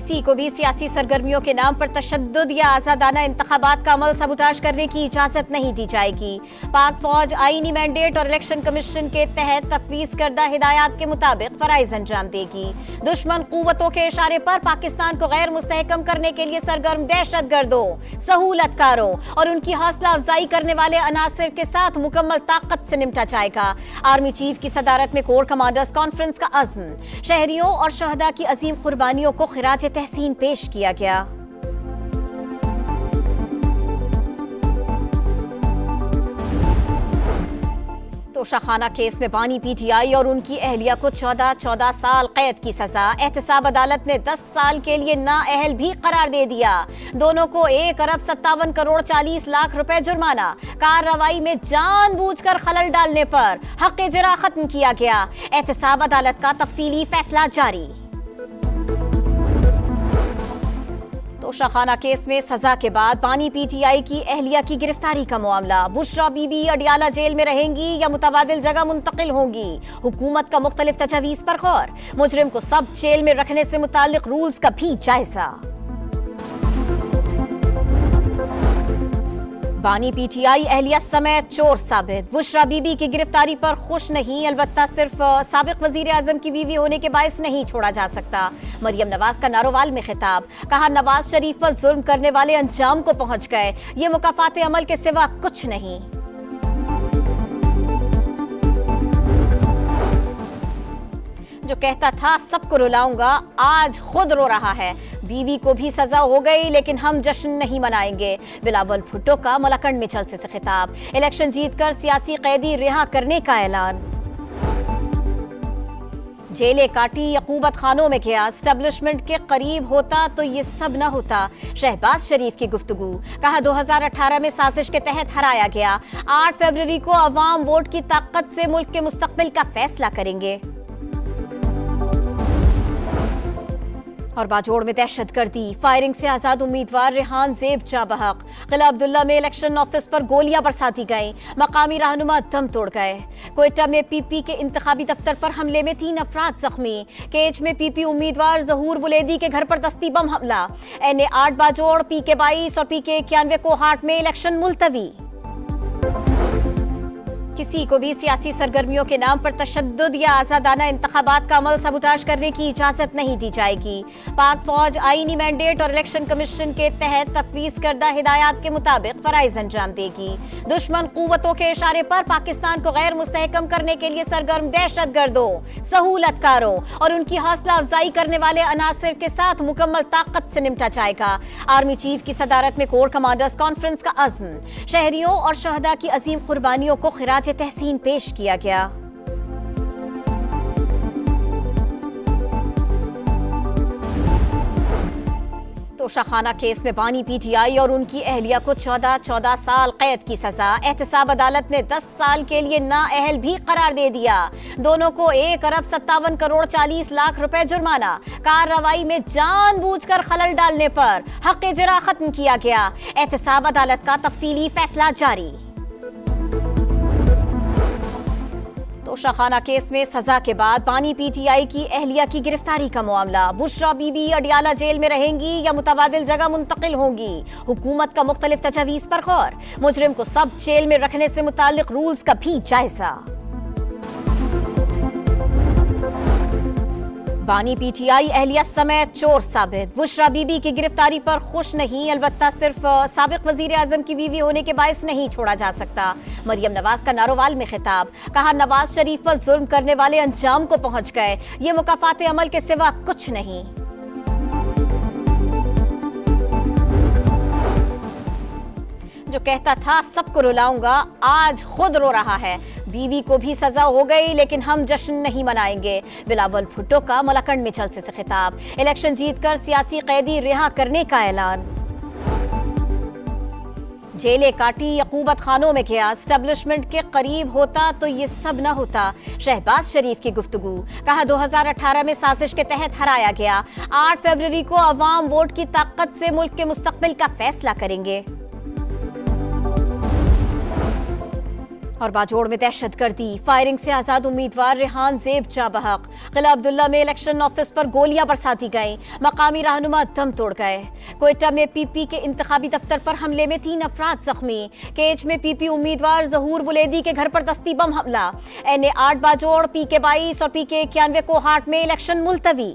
किसी को भी सियासी सरगर्मियों के नाम पर तशद्दुद या आजादाना इंतखाबात का अमल सबूताज करने की इजाजत नहीं दी जाएगी। पाक फौज आईनी मैंडेट और इलेक्शन कमीशन के तहत तफवीज करदा हिदायत के मुताबिक फराइज अंजाम देगी। दुश्मन कुव्वतों के इशारे पर पाकिस्तान को गैर मुस्तहकम करने के लिए सरगर्म दहशतगर्दों, सहूलतकारों और उनकी हौसला अफजाई करने वाले अनासर के साथ मुकम्मल ताकत से निपटा जाएगा। आर्मी चीफ की सदारत में कोर कमांडर्स कॉन्फ्रेंस का अज़्म, शहरियों और शहदा की अजीम कुर्बानियों को खिराज तहसीन पेश किया गया। तोशाखाना केस में बानी पीटीआई और उनकी अहलिया को 14 साल कैद की सजा। एहतसाब अदालत ने 10 साल के लिए नाअहल भी करार दे दिया। दोनों को 1 अरब 57 करोड़ 40 लाख रुपए जुर्माना। कार्रवाई में जानबूझकर खलल डालने पर हक इजरा खत्म किया गया। एहतसाब अदालत का तफसीली फैसला जारी। तोशाखाना केस में सजा के बाद बानी पीटीआई की अहलिया की गिरफ्तारी का मामला। बुशरा बीबी अडियाला जेल में रहेंगी या मुतबादिल जगह मुंतकिल होंगी। हुकूमत का मुख्तलिफ तजावीज पर गौर। मुजरिम को सब जेल में रखने से मुतालिक रूल्स का भी जायजा। बानी पीटीआई अहलिया समेत चोर साबित। बुशरा बीबी की गिरफ्तारी पर खुश नहीं, अलबत्ता सिर्फ साबिक वजीर आजम की बीवी होने के बायस नहीं छोड़ा जा सकता। मरियम नवाज का नारोवाल में खिताब, कहा नवाज शरीफ पर जुल्म करने वाले अंजाम को पहुंच गए, ये मुकाफात अमल के सिवा कुछ नहीं। जो कहता था सबको रुलाऊंगा, आज खुद रो रहा है। बीवी को भी सजा हो गई लेकिन हम जश्न नहीं मनाएंगे। बिलावल भुट्टो का मलकंड में जलसे से खिताब, इलेक्शन जीतकर सियासी कैदी रिहा करने का ऐलान। जेलें काटी, यकूबत खानों में गया, एस्टेब्लिशमेंट के करीब होता तो ये सब न होता। शहबाज शरीफ की गुफ्तगू, कहा 2018 में साजिश के तहत हराया गया। 8 फरवरी को अवाम वोट की ताकत से मुल्क के मुस्तकबिल का फैसला करेंगे। और बाजोड़ में दहशतगर्दी, फायरिंग से आजाद उम्मीदवार रेहान ज़ेब जा बहक। किला अब्दुल्ला में इलेक्शन ऑफिस पर गोलियां बरसा दी गईं, मकामी रहनुमा दम तोड़ गए। कोयटा में पीपी के इंतखाबी दफ्तर पर हमले में 3 अफराद जख्मी। केज में पीपी उम्मीदवार जहूर बुलेदी के घर पर दस्ती बम हमला। NA 8 बाजोड़, PK 22 और PK 91 कोहाट में इलेक्शन मुलतवी। किसी को भी सियासी सरगर्मियों के नाम पर तशद्दुद या आजादाना इंतखाबात का अमल सबूताज करने की इजाजत नहीं दी जाएगी। पाक फौज आईनी मैंडेट और इलेक्शन कमीशन के तहत तफवीज करदा हिदायत के मुताबिक फराइज अंजाम देगी। दुश्मन कुव्वतों के इशारे पर पाकिस्तान को गैर मुस्तहकम करने के लिए सरगर्म दहशतगर्दों, सहूलतकारों और उनकी हौसला अफजाई करने वाले अनासर के साथ मुकम्मल ताकत से निपटा जाएगा। आर्मी चीफ की सदारत में कोर कमांडर्स कॉन्फ्रेंस का अज़्म, शहरियों और शहदा की अजीम कुर्बानियों को खिराज तहसीन पेश किया गया। तोशाखाना केस में बानी पीटीआई और उनकी अहलिया को 14 साल कैद की सजा। एहतसाब अदालत ने 10 साल के लिए नाअहल भी करार दे दिया। दोनों को 1 अरब 57 करोड़ 40 लाख रुपए जुर्माना। कार्रवाई में जानबूझकर खलल डालने पर हक इजरा खत्म किया गया। एहतसाब अदालत का तफसीली फैसला जारी। तोशाखाना केस में सजा के बाद बानी पीटीआई की अहलिया की गिरफ्तारी का मामला। बुशरा बीबी अडियाला जेल में रहेंगी या मुतबादिल जगह मुंतकिल होंगी। हुकूमत का मुख्तलिफ तजावीज पर गौर। मुजरिम को सब जेल में रखने से मुतालिक रूल्स का भी जायजा। बानी पीटीआई अहलिया समेत चोर साबित। बुशरा बीबी की गिरफ्तारी पर खुश नहीं, अलबत्ता सिर्फ साबिक वजीर आजम की बीवी होने के बायस नहीं छोड़ा जा सकता। मरियम नवाज का नारोवाल में खिताब, कहा नवाज शरीफ पर जुल्म करने वाले अंजाम को पहुंच गए, ये मुकाफात अमल के सिवा कुछ नहीं। जो कहता था सबको रुलाऊंगा, आज खुद रो रहा है। बीवी को भी सजा हो गई लेकिन हम जश्न नहीं मनाएंगे। बिलावल भुट्टो का मलकंड में जलसे से खिताब, इलेक्शन जीतकर सियासी कैदी रिहा करने का ऐलान। जेलें काटी, यकूबत खानों में गया, एस्टेब्लिशमेंट के करीब होता तो ये सब न होता। शहबाज शरीफ की गुफ्तगू, कहा 2018 में साजिश के तहत हराया गया। 8 फरवरी को अवाम वोट की ताकत से मुल्क के मुस्तकबिल का फैसला करेंगे। और बाजोड़ में दहशतगर्दी, फायरिंग से आजाद उम्मीदवार रेहान ज़ेब जा बहक। किला अब्दुल्ला में इलेक्शन ऑफिस पर गोलियां बरसाती गईं, मकामी रहनुमा दम तोड़ गए। क्वेटा में पीपी के इंतखाबी दफ्तर पर हमले में 3 अफराद जख्मी। केच में पीपी उम्मीदवार जहूर बुलेदी के घर पर दस्ती बम हमला। NA 8 बाजोड़, PK 22 और PK 91 कोहाट में इलेक्शन मुलतवी।